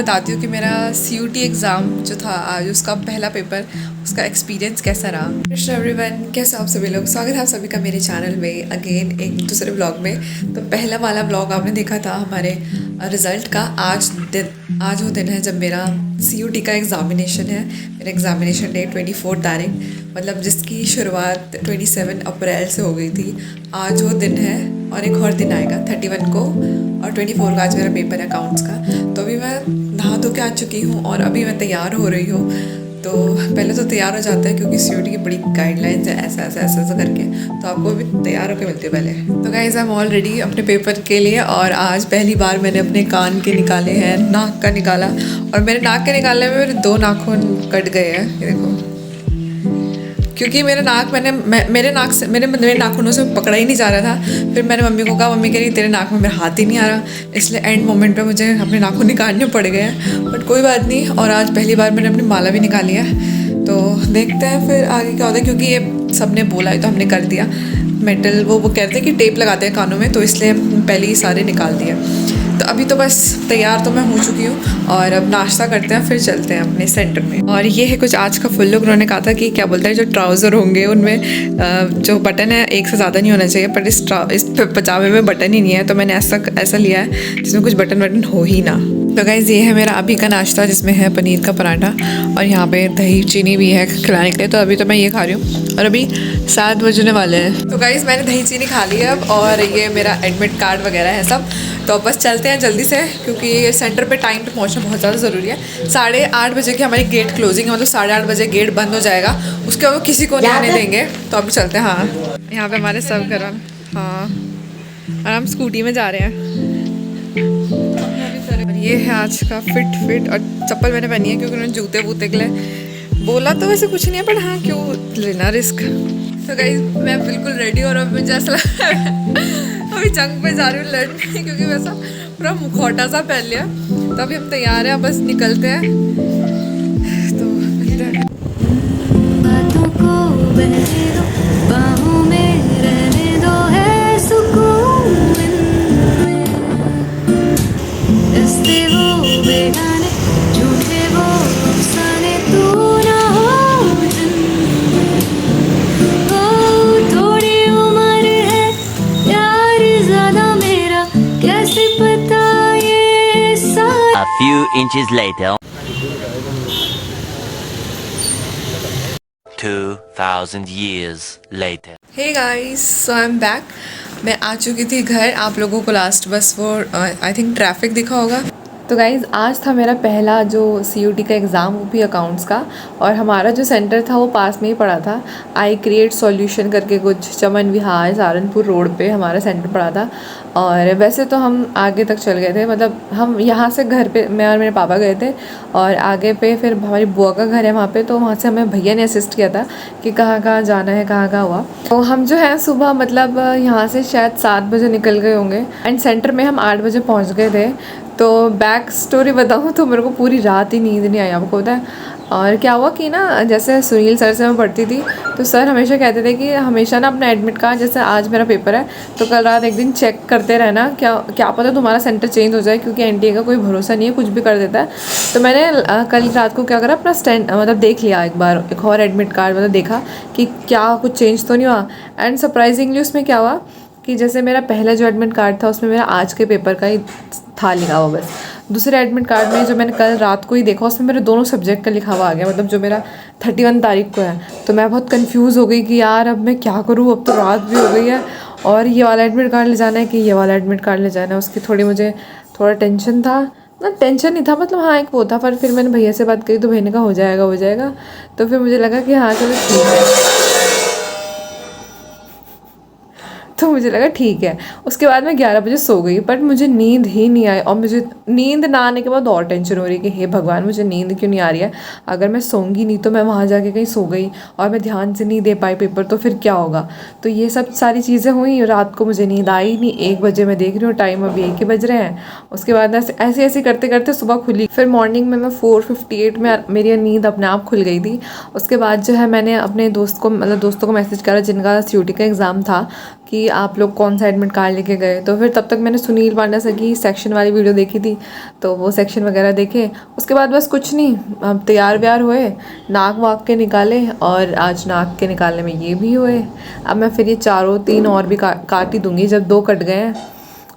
बताती हूँ कि मेरा CUT एग्ज़ाम जो था आज, उसका पहला पेपर, उसका एक्सपीरियंस कैसा रहा। कृष्ण एवरीवन, कैसे आप सभी लोग, स्वागत है आप सभी का मेरे चैनल में अगेन एक दूसरे ब्लॉग में। तो पहला वाला ब्लॉग आपने देखा था हमारे रिज़ल्ट का। आज वो दिन है जब मेरा CUT का एग्ज़ामिनेशन है। मेरा एग्ज़ामिनेशन डेट 24 तारीख, मतलब जिसकी शुरुआत 27 अप्रैल से हो गई थी। आज वो दिन है और एक और दिन आएगा 31 को, और 24 को आज मेरा पेपर है अकाउंट्स का। तो अभी मैं नहा धो के आ चुकी हूँ और अभी मैं तैयार हो रही हूँ। तो पहले तो तैयार हो जाता है क्योंकि CUT की बड़ी गाइडलाइंस है, ऐसा ऐसा ऐसा ऐसा करके, तो आपको भी तैयार होकर मिलती है पहले। तो guys, I am all ready अपने पेपर के लिए। और आज पहली बार मैंने अपने कान के निकाले हैं, नाक का निकाला, और मेरे नाक के निकालने में मेरे 2 नाखून कट गए हैं, ये देखो। क्योंकि मेरा नाक मेरे नाखूनों से पकड़ा ही नहीं जा रहा था। फिर मैंने मम्मी को कहा, मम्मी कह रही तेरे नाक में मेरा हाथ ही नहीं आ रहा, इसलिए एंड मोमेंट पे मुझे अपने नाखून निकालने पड़ गए हैं। बट कोई बात नहीं। और आज पहली बार मैंने अपनी माला भी निकाली है, तो देखते हैं फिर आगे क्या होता है। क्योंकि ये सबने बोला है तो हमने कर दिया। मेटल वो कहते हैं कि टेप लगाते हैं कानों में, तो इसलिए पहले ही सारे निकाल दिए। तो अभी तो बस तैयार तो मैं हो चुकी हूँ और अब नाश्ता करते हैं, फिर चलते हैं अपने सेंटर में। और ये है कुछ आज का फुल लुक। उन्होंने कहा था कि क्या बोलते हैं, जो ट्राउज़र होंगे उनमें जो बटन है एक से ज़्यादा नहीं होना चाहिए, पर इस पजामे में बटन ही नहीं है, तो मैंने ऐसा लिया है जिसमें कुछ बटन हो ही ना। तो गाइज़, ये है मेरा अभी का नाश्ता, जिसमें है पनीर का पराठा और यहाँ पे दही चीनी भी है खिलाने के लिए। तो अभी तो मैं ये खा रही हूँ और अभी 7 बजने वाले हैं। तो गाइज़, मैंने दही चीनी खा ली है अब, और ये मेरा एडमिट कार्ड वगैरह है सब। तो अब बस चलते हैं जल्दी से, क्योंकि सेंटर पे टाइम पे पहुंचना बहुत ज़्यादा ज़रूरी है। 8:30 बजे की हमारी गेट क्लोजिंग है, मतलब 8:30 बजे गेट बंद हो जाएगा, उसके बाद वो किसी को नहीं आने देंगे। तो अभी चलते हैं। हाँ, यहाँ पे हमारे सब घर, हाँ, और हम स्कूटी में जा रहे हैं। और ये है आज का फिट। और चप्पल मैंने पहनी है क्योंकि उन्होंने जूते वूते के लिए बोला, तो वैसे कुछ नहीं है, पर हाँ, क्यों लेना रिस्क। तो गाइस, मैं बिल्कुल रेडी, और अब मुझे ऐसा लगा अभी जंग पे जा रही हूँ लड़ने, क्योंकि वैसा पूरा मुखौटा सा पहन लिया। तो अभी हम तैयार हैं, बस निकलते हैं। तो मिलते हैं। बातों को बहने दो, बाहों में रहने दो, है सुकून रस्ते वो बेगाने, झूठे वो अफसाने, तू ना हो थोड़ी उम्र है यार ज़्यादा, मेरा कैसे पता ये सारा। A few inches later. 2000 years later. Hey guys, so I'm back. मैं आ चुकी थी घर। आप लोगों को लास्ट बस वो आई थिंक ट्रैफिक दिखा होगा। तो गाइज़, आज था मेरा पहला जो CUT का एग्ज़ाम, वो भी अकाउंट्स का। और हमारा जो सेंटर था वो पास में ही पड़ा था। आई क्रिएट सॉल्यूशन करके कुछ चमन विहार सहारनपुर रोड पे हमारा सेंटर पड़ा था। और वैसे तो हम आगे तक चल गए थे, मतलब हम यहाँ से घर पे मैं और मेरे पापा गए थे, और आगे पे फिर हमारी बुआ का घर है वहाँ पे, तो वहाँ से हमें भैया ने असिस्ट किया था कि कहाँ कहाँ जाना है, कहाँ कहाँ हुआ। तो हम जो है सुबह, मतलब यहाँ से शायद 7 बजे निकल गए होंगे, एंड सेंटर में हम 8 बजे पहुँच गए थे। तो बैक स्टोरी बताऊँ तो मेरे को पूरी रात ही नींद नहीं आई, आपको पता है। और क्या हुआ कि ना, जैसे सुनील सर से मैं पढ़ती थी, तो सर हमेशा कहते थे कि हमेशा ना अपना एडमिट कार्ड, जैसे आज मेरा पेपर है तो कल रात एक दिन चेक करते रहना, क्या पता तुम्हारा सेंटर चेंज हो जाए, क्योंकि NTA का कोई भरोसा नहीं है, कुछ भी कर देता है। तो मैंने कल रात को क्या करा, अपना मतलब देख लिया एक बार, एक और एडमिट कार्ड, मतलब देखा कि क्या कुछ चेंज तो नहीं हुआ। एंड सरप्राइजिंगली उसमें क्या हुआ कि जैसे मेरा पहला जो एडमिट कार्ड था उसमें मेरा आज के पेपर का ही था लिखा हुआ, बस दूसरे एडमिट कार्ड में जो मैंने कल रात को ही देखा उसमें मेरे दोनों सब्जेक्ट का लिखा हुआ आ गया, मतलब जो मेरा 31 तारीख को है। तो मैं बहुत कंफ्यूज हो गई कि यार अब मैं क्या करूँ, अब तो रात भी हो गई है, और ये वाला एडमिट कार्ड ले जाना है कि ये वाला एडमिट कार्ड ले जाना है। उसकी मुझे थोड़ा टेंशन था, ना टेंशन नहीं था, मतलब हाँ एक वो था। पर फिर मैंने भैया से बात करी तो भैया ने कहा हो जाएगा। तो फिर मुझे लगा कि हाँ चलो ठीक है, तो मुझे लगा ठीक है। उसके बाद मैं 11 बजे सो गई, बट मुझे नींद ही नहीं आई। और मुझे नींद ना आने के बाद और टेंशन हो रही कि हे भगवान, मुझे नींद क्यों नहीं आ रही है। अगर मैं सोऊंगी नहीं तो मैं वहाँ जाके कहीं सो गई और मैं ध्यान से नहीं दे पाई पेपर, तो फिर क्या होगा। तो ये सब सारी चीज़ें हुई। रात को मुझे नींद आई नहीं। 1 बजे मैं देख रही हूँ टाइम, अभी 1 ही बज रहे हैं। उसके बाद ऐसे करते करते सुबह खुली। फिर मॉर्निंग में मैं 4:58 में मेरी नींद अपने आप खुल गई थी। उसके बाद जो है मैंने अपने दोस्तों को मैसेज करा जिनका CUT का एग्ज़ाम था। कि आप लोग कौन सा एडमिट कार्ड लेके गए। तो फिर तब तक मैंने सुनील पांडा सर की सेक्शन वाली वीडियो देखी थी, तो वो सेक्शन वगैरह देखे। उसके बाद बस कुछ नहीं, हम तैयार व्यार हुए, नाक वाक के निकाले, और आज नाक के निकालने में ये भी हुए। अब मैं फिर ये चारों 3 और भी काट ही दूँगी, जब 2 कट गए हैं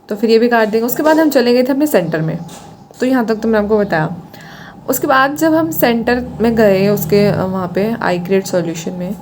तो फिर ये भी काट देंगे। उसके बाद हम चले गए थे अपने सेंटर में, तो यहाँ तक तो मैंने आपको बताया। उसके बाद जब हम सेंटर में गए उसके वहाँ पे आई क्रिएट सॉल्यूशन में,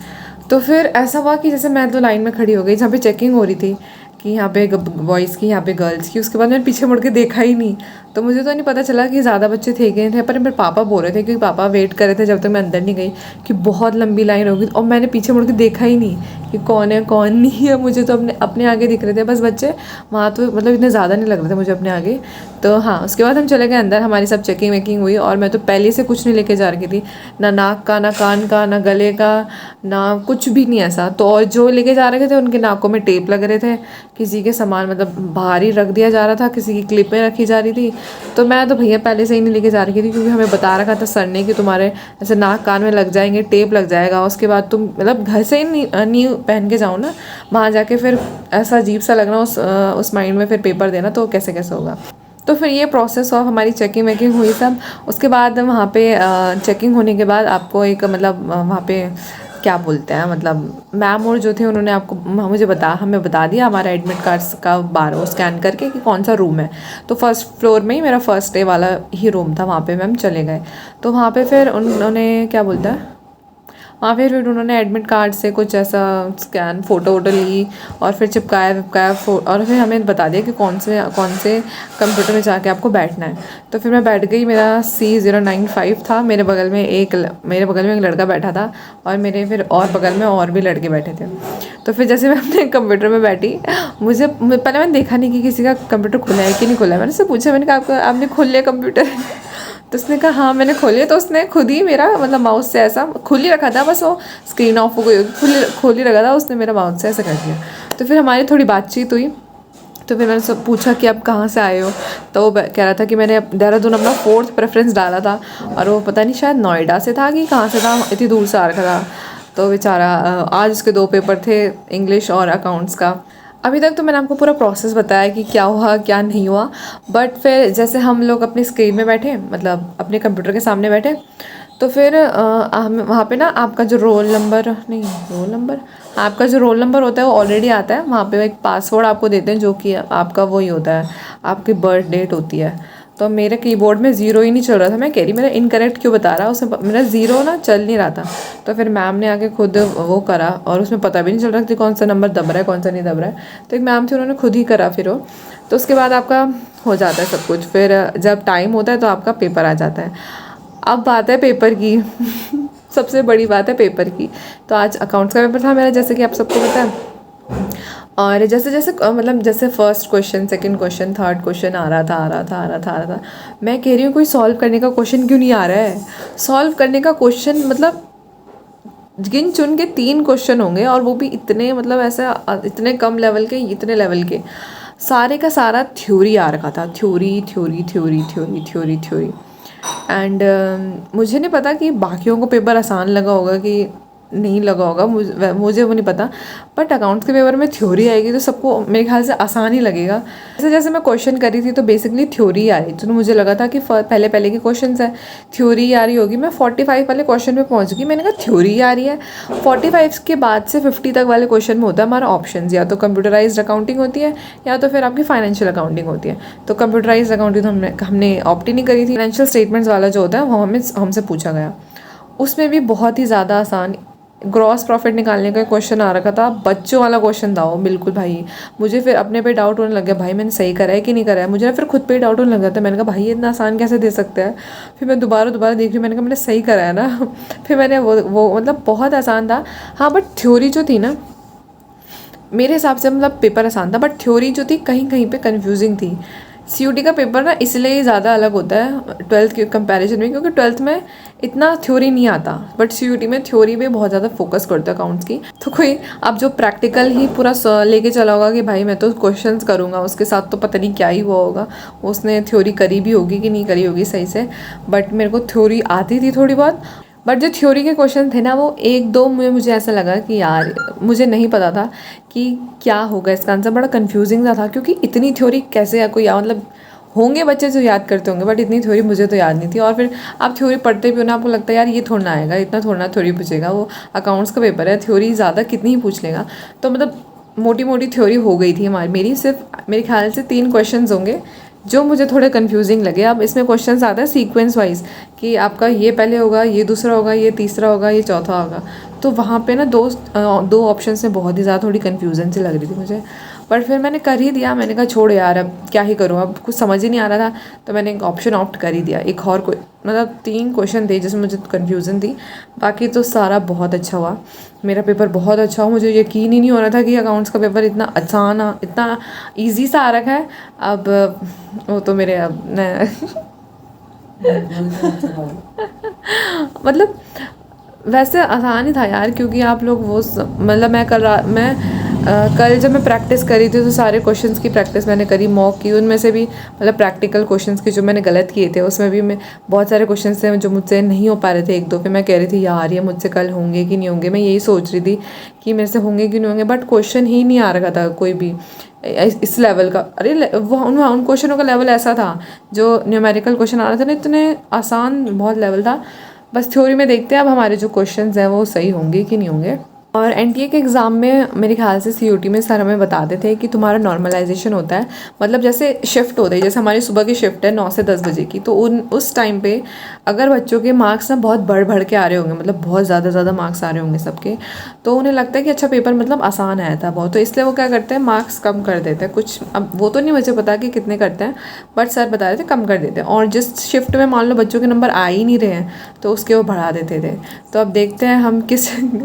तो फिर ऐसा हुआ कि जैसे मैं तो लाइन में खड़ी हो गई जहाँ पे चेकिंग हो रही थी कि यहाँ पे बॉयज़ की, यहाँ पे गर्ल्स की। उसके बाद मैंने पीछे मुड़ के देखा ही नहीं, तो मुझे तो नहीं पता चला कि ज़्यादा बच्चे थे गए थे। पर मेरे पापा बोल रहे थे, क्योंकि पापा वेट कर रहे थे जब तक मैं अंदर नहीं गई, कि बहुत लंबी लाइन होगी। और मैंने पीछे मुड़ के देखा ही नहीं कि कौन है कौन नहीं है। मुझे तो अपने आगे दिख रहे थे बस बच्चे, वहाँ तो मतलब इतने ज़्यादा नहीं लग रहे थे मुझे अपने आगे। तो हाँ, उसके बाद हम चले गए अंदर, हमारी सब चेकिंग वेकिंग हुई। और मैं तो पहले से कुछ नहीं लेके जा रही थी, ना नाक का, ना कान का, ना गले का, ना कुछ भी नहीं ऐसा। तो और जो लेके जा रहे थे उनके नाकों में टेप लग रहे थे, किसी के सामान मतलब बाहर ही रख दिया जा रहा था, किसी की क्लिपें रखी जा रही थी। तो मैं तो भैया पहले से ही नहीं लेके जा रही थी, क्योंकि हमें बता रखा था सर ने कि तुम्हारे ऐसे नाक कान में लग जाएंगे, टेप लग जाएगा। उसके बाद तुम मतलब घर से ही नहीं पहन के जाओ ना, वहाँ जाके फिर ऐसा अजीब सा लगना उस माइंड में, फिर पेपर देना तो कैसे कैसे होगा। तो फिर ये प्रोसेस ऑफ हमारी चेकिंग वेकिंग हुई सब। उसके बाद वहाँ पे चेकिंग होने के बाद आपको एक मतलब वहाँ पे क्या बोलते हैं, मतलब मैम और जो थे उन्होंने हमें बता दिया हमारा एडमिट कार्ड्स का बार वो स्कैन करके कि कौन सा रूम है। तो फर्स्ट फ्लोर में ही मेरा फर्स्ट डे वाला ही रूम था, वहाँ पे मैम चले गए। तो वहाँ पे फिर उन्होंने क्या बोलता है, वहाँ फिर उन्होंने एडमिट कार्ड से कुछ ऐसा स्कैन फ़ोटो वोटो ली और फिर चिपकाया और फिर हमें बता दिया कि कौन से कंप्यूटर में जाके आपको बैठना है। तो फिर मैं बैठ गई, मेरा C095 था। मेरे बगल में एक लड़का बैठा था, और मेरे फिर और बगल में और भी लड़के बैठे थे। तो फिर जैसे मैं अपने कंप्यूटर में बैठी, पहले मैंने देखा नहीं कि किसी का कंप्यूटर खुला है कि नहीं खुला है। मैंने उससे पूछा, मैंने कहा आपने खोल लिया कंप्यूटर? तो उसने कहा हाँ मैंने खोली। तो उसने खुद ही मेरा मतलब माउस से ऐसा खुल ही रखा था, बस वो स्क्रीन ऑफ हो गई, खोल ही रखा था, उसने मेरा माउस से ऐसा कर दिया। तो फिर हमारी थोड़ी बातचीत हुई। तो फिर मैंने सब पूछा कि आप कहाँ से आए हो। तो वो कह रहा था कि मैंने देहरादून अपना 4th प्रेफरेंस डाला था, और वो पता नहीं शायद नोएडा से था कि कहाँ से था, इतनी दूर से आ रखा था। तो बेचारा आज उसके 2 पेपर थे, इंग्लिश और अकाउंट्स का। अभी तक तो मैंने आपको पूरा प्रोसेस बताया कि क्या हुआ क्या नहीं हुआ। बट फिर जैसे हम लोग अपनी स्क्रीन में बैठे, मतलब अपने कंप्यूटर के सामने बैठे, तो फिर हम वहाँ पे ना आपका जो आपका जो रोल नंबर होता है वो ऑलरेडी आता है। वहाँ पे एक पासवर्ड आपको देते हैं, जो कि आपका वही होता है, आपकी बर्थ डेट होती है। तो मेरे कीबोर्ड में 0 ही नहीं चल रहा था। मैं कह रही मेरा इनकरेक्ट क्यों बता रहा है, उसमें मेरा 0 ना चल नहीं रहा था। तो फिर मैम ने आके खुद वो करा, और उसमें पता भी नहीं चल रहा कि कौन सा नंबर दब रहा है कौन सा नहीं दब रहा है। तो एक मैम थी, उन्होंने खुद ही करा फिर वो। तो उसके बाद आपका हो जाता है सब कुछ। फिर जब टाइम होता है तो आपका पेपर आ जाता है। अब बात है पेपर की सबसे बड़ी बात है पेपर की। तो आज अकाउंट्स का पेपर था मेरा, जैसे कि आप सबको पता है। और जैसे जैसे मतलब जैसे first question, second question, third question आ रहा था। मैं कह रही हूँ कोई सॉल्व करने का क्वेश्चन क्यों नहीं आ रहा है। सॉल्व करने का क्वेश्चन मतलब गिन चुन के 3 क्वेश्चन होंगे, और वो भी इतने मतलब ऐसा इतने कम लेवल के, इतने लेवल के। सारे का सारा थ्योरी आ रखा था, थ्योरी। एंड मुझे नहीं पता कि बाकियों को पेपर आसान लगा होगा कि नहीं लगा होगा, मुझे वो नहीं पता। बट अकाउंट्स के पेपर में थ्योरी आएगी तो सबको मेरे ख्याल से आसान ही लगेगा। जैसे मैं क्वेश्चन करी थी तो बेसिकली थ्योरी आ रही थी, तो मुझे लगा था कि पहले के क्वेश्चन है, थ्योरी आ रही होगी। मैं 45 वाले क्वेश्चन पे पहुंच गई, मैंने कहा थ्योरी आ रही है। 45 के बाद से 50 तक वाले क्वेश्चन में होता है हमारा ऑप्शन, या तो कंप्यूटराइज्ड अकाउंटिंग होती है, या तो फिर आपकी फाइनेंशियल अकाउंटिंग होती है। तो कंप्यूटराइज्ड अकाउंटिंग तो हमने ऑप्ट ही नहीं करी थी। फाइनेंशियल स्टेटमेंट्स वाला जो होता है वो हमसे पूछा गया। उसमें भी बहुत ही ज़्यादा आसान ग्रॉस प्रॉफिट निकालने का क्वेश्चन आ रखा था, बच्चों वाला क्वेश्चन था वो बिल्कुल। भाई मुझे फिर अपने पे डाउट होने लग गया, भाई मैंने सही करा है कि नहीं करा है। मुझे ना फिर खुद पे डाउट होने लग गया था। मैंने कहा भाई ये इतना आसान कैसे दे सकते हैं। फिर मैं दोबारा देख रही, मैंने कहा मैंने सही करा है ना। फिर मैंने वो मतलब बहुत आसान था। हाँ बट थ्योरी जो थी ना, मेरे हिसाब से मतलब पेपर आसान था, बट थ्योरी जो थी कहीं कहीं पे कन्फ्यूजिंग थी। CUT का पेपर ना इसलिए ज़्यादा अलग होता है 12th के कंपैरिजन में, क्योंकि 12th में इतना थ्योरी नहीं आता, बट CUT में थ्योरी पे बहुत ज़्यादा फोकस करता है अकाउंट्स की। तो कोई अब जो प्रैक्टिकल ही पूरा लेके चला होगा कि भाई मैं तो क्वेश्चंस करूँगा, उसके साथ तो पता नहीं क्या ही हुआ होगा, उसने थ्योरी करी भी होगी कि नहीं करी होगी सही से। बट मेरे को थ्योरी आती थी थोड़ी बहुत, बट जो थ्योरी के क्वेश्चन थे ना वो एक दो में मुझे ऐसा लगा कि यार मुझे नहीं पता था कि क्या होगा इसका आंसर, बड़ा कन्फ्यूजिंग सा था क्योंकि इतनी थ्योरी कैसे या कोई मतलब होंगे बच्चे जो याद करते होंगे, बट इतनी थ्योरी मुझे तो याद नहीं थी। और फिर आप थ्योरी पढ़ते भी हो ना, आपको लगता है यार ये थोड़ा ना आएगा, इतना थोड़ा ना थ्योरी पूछेगा, वो अकाउंट्स का पेपर है, थ्योरी ज़्यादा कितनी ही पूछ लेगा। तो मतलब मोटी मोटी थ्योरी हो गई थी हमारी, मेरी सिर्फ मेरे ख्याल से 3 क्वेश्चन होंगे जो मुझे थोड़े कंफ्यूजिंग लगे। अब इसमें क्वेश्चंस आता है सीक्वेंस वाइज कि आपका ये पहले होगा, ये दूसरा होगा, ये तीसरा होगा, ये चौथा होगा। तो वहाँ पे ना दो ऑप्शन में बहुत ही ज़्यादा थोड़ी कन्फ्यूजन सी लग रही थी मुझे, बट फिर मैंने कर ही दिया। मैंने कहा छोड़ यार अब क्या ही करूँ, अब कुछ समझ ही नहीं आ रहा था तो मैंने एक ऑप्शन ऑप्ट कर ही दिया। एक और कोई मतलब 3 क्वेश्चन थे जिसमें मुझे कन्फ्यूज़न थी, बाकी तो सारा बहुत अच्छा हुआ। मेरा पेपर बहुत अच्छा हुआ, मुझे यकीन ही नहीं हो रहा था कि अकाउंट्स का पेपर इतना आसान इतना ईजी सा आ रखा है। अब वो तो मेरे अब मतलब वैसे आसान ही था यार, क्योंकि आप लोग वो मतलब कल जब मैं प्रैक्टिस करी थी तो सारे क्वेश्चंस की प्रैक्टिस मैंने करी, मॉक की, उनमें से भी मतलब प्रैक्टिकल क्वेश्चंस की जो मैंने गलत किए थे उसमें भी मैं बहुत सारे क्वेश्चंस थे जो मुझसे नहीं हो पा रहे थे, एक दो पे मैं कह रही थी यार ये मुझसे कल होंगे कि नहीं होंगे, मैं यही सोच रही थी कि मेरे से होंगे कि नहीं होंगे, बट क्वेश्चन ही नहीं आ रहा था कोई भी इस लेवल का। अरे वो उन क्वेश्चनों का लेवल ऐसा था, जो न्यूमेरिकल क्वेश्चन आ रहे थे ना इतने आसान बहुत लेवल था। बस थ्योरी में देखते हैं अब हमारे जो क्वेश्चंस हैं वो सही होंगे कि नहीं होंगे। और एनटीए के एग्ज़ाम में मेरे ख्याल से सीयूटी में सर हमें बताते थे कि तुम्हारा नॉर्मलाइजेशन होता है, मतलब जैसे शिफ्ट होते हैं, जैसे हमारी सुबह की शिफ्ट है 9 से 10 बजे की, तो उस टाइम पे अगर बच्चों के मार्क्स ना बहुत बढ़ के आ रहे होंगे, मतलब बहुत ज़्यादा मार्क्स आ रहे होंगे सबके, तो उन्हें लगता है कि अच्छा पेपर मतलब आसान आया था बहुत, तो इसलिए वो क्या करते हैं मार्क्स कम कर देते हैं कुछ। अब वो तो नहीं मुझे पता कि कितने करते हैं, बट सर बता रहे थे कम कर देते हैं। और जिस शिफ्ट में मान लो बच्चों के नंबर आ ही नहीं रहे हैं तो उसके वो बढ़ा देते थे। तो अब देखते हैं हम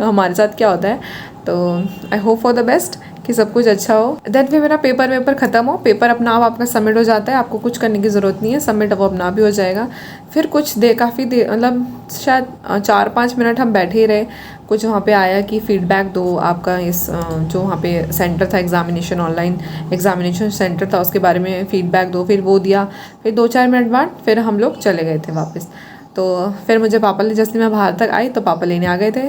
हमारे साथ क्या होता है। तो I hope for the best कि सब कुछ अच्छा हो। देन फिर मेरा पेपर ख़त्म हो, पेपर अपना आप आपका सबमिट हो जाता है, आपको कुछ करने की ज़रूरत नहीं है, सबमिट अब अपना भी हो जाएगा। फिर कुछ काफ़ी देर मतलब शायद 4-5 मिनट हम बैठे ही रहे। कुछ वहाँ पे आया कि फ़ीडबैक दो आपका इस जो वहाँ पे सेंटर था एग्ज़ामिनेशन, ऑनलाइन एग्ज़ामिनेशन सेंटर था, उसके बारे में फ़ीडबैक दो, फिर वो दिया। फिर 2-4 मिनट बाद फिर हम लोग चले गए थे वापस। तो फिर मुझे पापा ने, जैसे मैं बाहर तक आई तो पापा लेने आ गए थे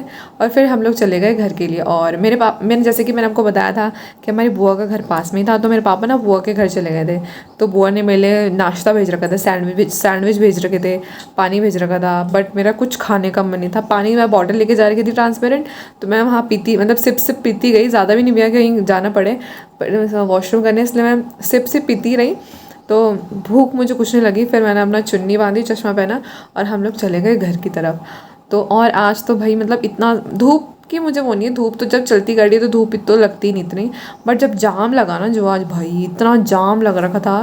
और फिर हम लोग चले गए घर के लिए। और मैंने जैसे कि मैंने आपको बताया था कि हमारी बुआ का घर पास में ही था, तो मेरे पापा ना बुआ के घर चले गए थे। तो बुआ ने मेरे लिए नाश्ता भेज रखा था, सैंडविच भेज रखे थे, पानी भेज रखा था, बट मेरा कुछ खाने का मन नहीं था। पानी मैं बॉटल लेके जा रही थी ट्रांसपेरेंट, तो मैं वहाँ पीती मतलब सिप पीती गई, ज़्यादा भी नहीं पिया कहीं जाना पड़े वॉशरूम करने, इसलिए मैं सिप पीती रही। तो भूख मुझे कुछ नहीं लगी, फिर मैंने अपना चुन्नी बांधी, चश्मा पहना और हम लोग चले गए घर की तरफ। तो और आज तो भाई मतलब इतना धूप की मुझे वो नहीं है, धूप तो जब चलती गाड़ी है तो धूप तो लगती नहीं इतनी, बट जब जाम लगा ना जो आज भाई इतना जाम लग रखा था।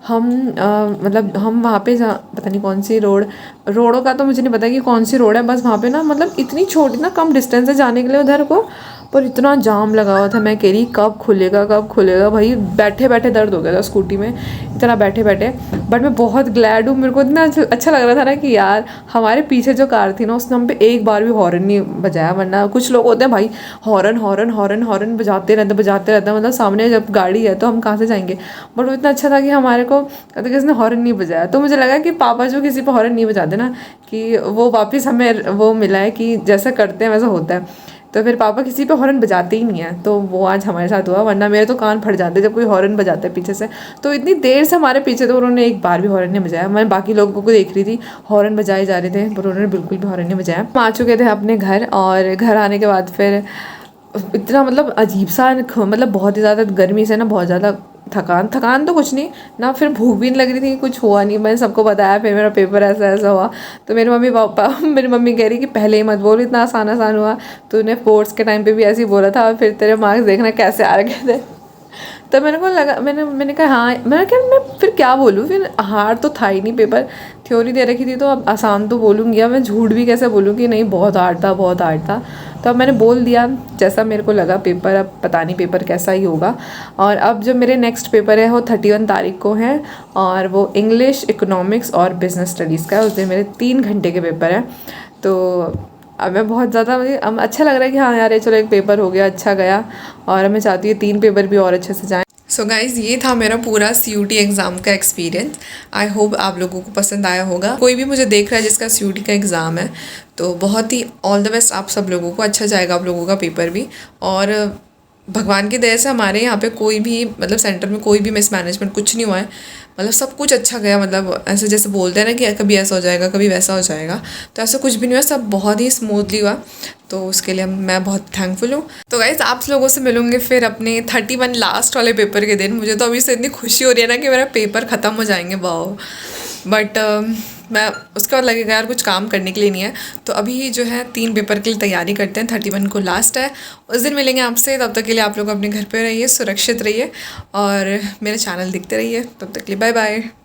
मतलब हम वहाँ पे पता नहीं कौन सी रोडों का तो मुझे नहीं पता कि कौन सी रोड है, बस वहाँ पे ना मतलब इतनी छोटी ना कम डिस्टेंस है जाने के लिए उधर को, पर इतना जाम लगा हुआ था। मैं कह रही कब खुलेगा भाई, बैठे बैठे दर्द हो गया था स्कूटी में, इतना बैठे बैठे। बट मैं बहुत ग्लैड हूँ, मेरे को इतना अच्छा लग रहा था ना कि यार हमारे पीछे जो कार थी ना उसने हम पे एक बार भी हॉर्न नहीं बजाया, वरना कुछ लोग होते हैं भाई हॉर्न बजाते रहते मतलब सामने जब गाड़ी है तो हम कहाँ से जाएंगे। बट वो इतना अच्छा था कि हमारे को किसी ने हॉर्न नहीं बजाया, तो मुझे लगा कि पापा जो किसी पर हॉर्न नहीं बजाते ना कि वो वापस हमें वो मिला है कि जैसा करते हैं वैसा होता है। तो फिर पापा किसी पे हॉर्न बजाते ही नहीं है, तो वो आज हमारे साथ हुआ, वरना मेरे तो कान फट जाते जब कोई हॉर्न बजाता है पीछे से। तो इतनी देर से हमारे पीछे तो उन्होंने एक बार भी हॉर्न नहीं बजाया। मैं बाकी लोगों को देख रही थी हॉर्न बजाए जा रहे थे, पर उन्होंने बिल्कुल भी हॉर्न नहीं बजाया। हम आ चुके थे अपने घर, और घर आने के बाद फिर इतना मतलब अजीब सा, मतलब बहुत ही ज़्यादा गर्मी से ना बहुत ज़्यादा थकान तो कुछ नहीं ना, फिर भूख भी नहीं लग रही थी, कुछ हुआ नहीं, मैंने सबको बताया। फिर मेरा पेपर ऐसा हुआ, तो मेरी मम्मी कह रही कि पहले ही मत बोल, इतना आसान हुआ, तो उन्हें स्पोर्ट्स के टाइम पे भी ऐसे ही बोला था, और फिर तेरे मार्क्स देखना कैसे आ रखे थे। तो मैंने कहा हाँ, मैं फिर क्या बोलूँ, फिर हार्ड तो था ही नहीं पेपर, थ्योरी दे रखी थी तो अब आसान तो बोलूँगी, अब मैं झूठ भी कैसे बोलूँ कि नहीं बहुत हार्ड था। तो अब मैंने बोल दिया जैसा मेरे को लगा पेपर, अब पता नहीं पेपर कैसा ही होगा। और अब जो मेरे नेक्स्ट पेपर है वो 31 तारीख को है, और वो इंग्लिश, इकोनॉमिक्स और बिजनेस स्टडीज़ का है। उस दिन मेरे 3 घंटे के पेपर है। तो अब मैं बहुत ज़्यादा, मुझे अच्छा लग रहा है कि हाँ यार ये चलो एक पेपर हो गया, अच्छा गया, और मैं चाहती हूँ 3 पेपर भी और अच्छे से जाएँ। सो गाइज़ ये था मेरा पूरा CUT एग्ज़ाम का एक्सपीरियंस। आई होप आप लोगों को पसंद आया होगा। कोई भी मुझे देख रहा है जिसका CUT का एग्ज़ाम है तो बहुत ही ऑल द बेस्ट आप सब लोगों को। अच्छा जाएगा आप लोगों का पेपर भी। और भगवान की दया से हमारे यहाँ पे कोई भी मतलब सेंटर में कोई भी मिसमैनेजमेंट कुछ नहीं हुआ है। मतलब सब कुछ अच्छा गया। मतलब ऐसे जैसे बोलते हैं ना कि कभी ऐसा हो जाएगा कभी वैसा हो जाएगा, तो ऐसा कुछ भी नहीं हुआ, सब बहुत ही स्मूथली हुआ। तो उसके लिए मैं बहुत थैंकफुल हूँ। तो गाइज आप लोगों से मिलूंगी फिर अपने 31 लास्ट वाले पेपर के दिन। मुझे तो अभी से इतनी खुशी हो रही है ना कि मेरा पेपर ख़त्म हो जाएंगे, वाओ। बट मैं उसके बाद लगेगा यार कुछ काम करने के लिए नहीं है। तो अभी जो है 3 पेपर के लिए तैयारी करते हैं, 31 को लास्ट है, उस दिन मिलेंगे आपसे। तब तक के लिए आप लोग अपने घर पे रहिए, सुरक्षित रहिए और मेरे चैनल देखते रहिए। तब तक के लिए बाय बाय।